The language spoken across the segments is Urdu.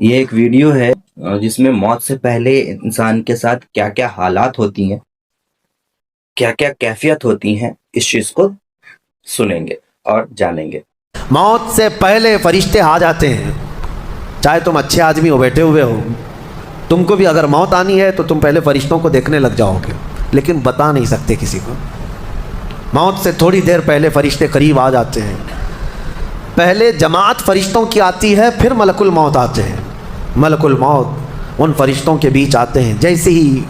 یہ ایک ویڈیو ہے جس میں موت سے پہلے انسان کے ساتھ کیا کیا حالات ہوتی ہیں، کیا کیا کیفیت ہوتی ہیں، اس چیز کو سنیں گے اور جانیں گے۔ موت سے پہلے فرشتے آ جاتے ہیں، چاہے تم اچھے آدمی ہو، بیٹھے ہوئے ہو، تم کو بھی اگر موت آنی ہے تو تم پہلے فرشتوں کو دیکھنے لگ جاؤ گے، لیکن بتا نہیں سکتے کسی کو۔ موت سے تھوڑی دیر پہلے فرشتے قریب آ جاتے ہیں۔ پہلے جماعت فرشتوں کی آتی ہے، پھر ملک الموت آتے ہیں۔ ملک الموت ان فرشتوں کے بیچ آتے ہیں۔ جیسے ہی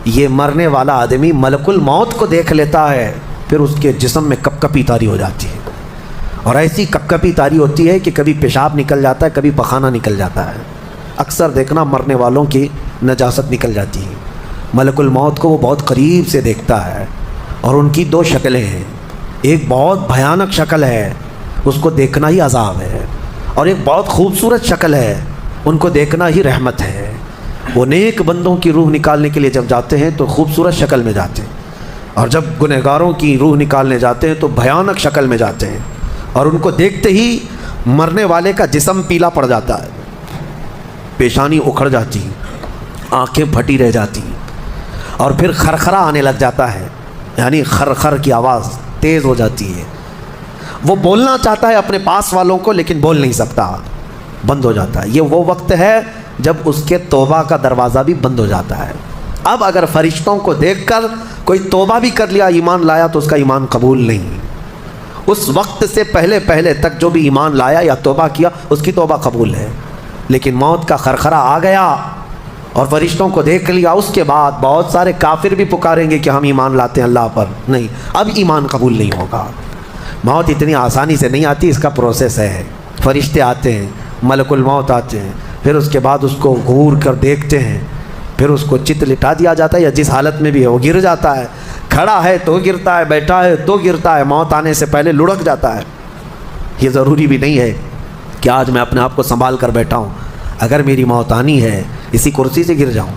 یہ مرنے والا آدمی ملک الموت کو دیکھ لیتا ہے، پھر اس کے جسم میں کپ کپی طاری ہو جاتی ہے، اور ایسی کپ کپی طاری ہوتی ہے کہ کبھی پیشاب نکل جاتا ہے، کبھی پخانہ نکل جاتا ہے۔ اکثر دیکھنا مرنے والوں کی نجاست نکل جاتی ہے۔ ملک الموت کو وہ بہت قریب سے دیکھتا ہے، اور ان کی دو شکلیں ہیں۔ ایک بہت بھیانک شکل ہے، اس کو دیکھنا ہی عذاب ہے، اور ایک بہت خوبصورت شکل ہے، ان کو دیکھنا ہی رحمت ہے۔ وہ نیک بندوں کی روح نکالنے کے لیے جب جاتے ہیں تو خوبصورت شکل میں جاتے ہیں، اور جب گنہگاروں کی روح نکالنے جاتے ہیں تو بھیانک شکل میں جاتے ہیں، اور ان کو دیکھتے ہی مرنے والے کا جسم پیلا پڑ جاتا ہے، پیشانی اکھڑ جاتی، آنکھیں پھٹی رہ جاتی، اور پھر خرخرا آنے لگ جاتا ہے، یعنی خرخر کی آواز تیز ہو جاتی ہے۔ وہ بولنا چاہتا ہے اپنے پاس والوں کو، لیکن بول نہیں سکتا، بند ہو جاتا ہے۔ یہ وہ وقت ہے جب اس کے توبہ کا دروازہ بھی بند ہو جاتا ہے۔ اب اگر فرشتوں کو دیکھ کر کوئی توبہ بھی کر لیا، ایمان لایا، تو اس کا ایمان قبول نہیں۔ اس وقت سے پہلے تک جو بھی ایمان لایا یا توبہ کیا، اس کی توبہ قبول ہے، لیکن موت کا خرخرہ آ گیا اور فرشتوں کو دیکھ لیا، اس کے بعد بہت سارے کافر بھی پکاریں گے کہ ہم ایمان لاتے ہیں اللہ پر، نہیں، اب ایمان قبول نہیں ہوگا۔ موت اتنی آسانی سے نہیں آتی، اس کا پروسیس ہے۔ فرشتے آتے ہیں، ملک الموت آتے ہیں، پھر اس کے بعد اس کو گھور کر دیکھتے ہیں، پھر اس کو چت لٹا دیا جاتا ہے، یا جس حالت میں بھی ہے وہ گر جاتا ہے، کھڑا ہے تو گرتا ہے، بیٹھا ہے تو گرتا ہے، موت آنے سے پہلے لڑک جاتا ہے۔ یہ ضروری بھی نہیں ہے کہ آج میں اپنے آپ کو سنبھال کر بیٹھا ہوں، اگر میری موت آنی ہے اسی کرسی سے گر جاؤں،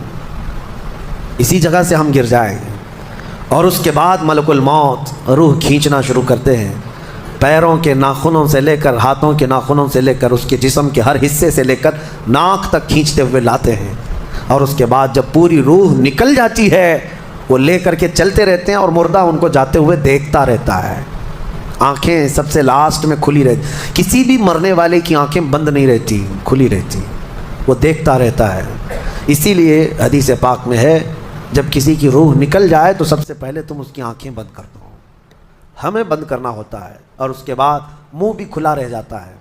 اسی جگہ سے ہم گر جائیں گے۔ اور اس کے بعد ملک الموت روح کھینچنا شروع کرتے ہیں، پیروں کے ناخنوں سے لے کر، ہاتھوں کے ناخنوں سے لے کر، اس کے جسم کے ہر حصے سے لے کر ناک تک کھینچتے ہوئے لاتے ہیں، اور اس کے بعد جب پوری روح نکل جاتی ہے، وہ لے کر کے چلتے رہتے ہیں، اور مردہ ان کو جاتے ہوئے دیکھتا رہتا ہے۔ آنکھیں سب سے لاسٹ میں کھلی رہتی، کسی بھی مرنے والے کی آنکھیں بند نہیں رہتی، کھلی رہتی، وہ دیکھتا رہتا ہے۔ اسی لیے حدیث پاک میں ہے، جب کسی کی روح نکل جائے تو سب سے پہلے تم اس کی آنکھیں بند کر دو، ہمیں بند کرنا ہوتا ہے، اور اس کے بعد منہ بھی کھلا رہ جاتا ہے،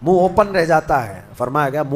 منہ اوپن رہ جاتا ہے۔ فرمایا گیا منہ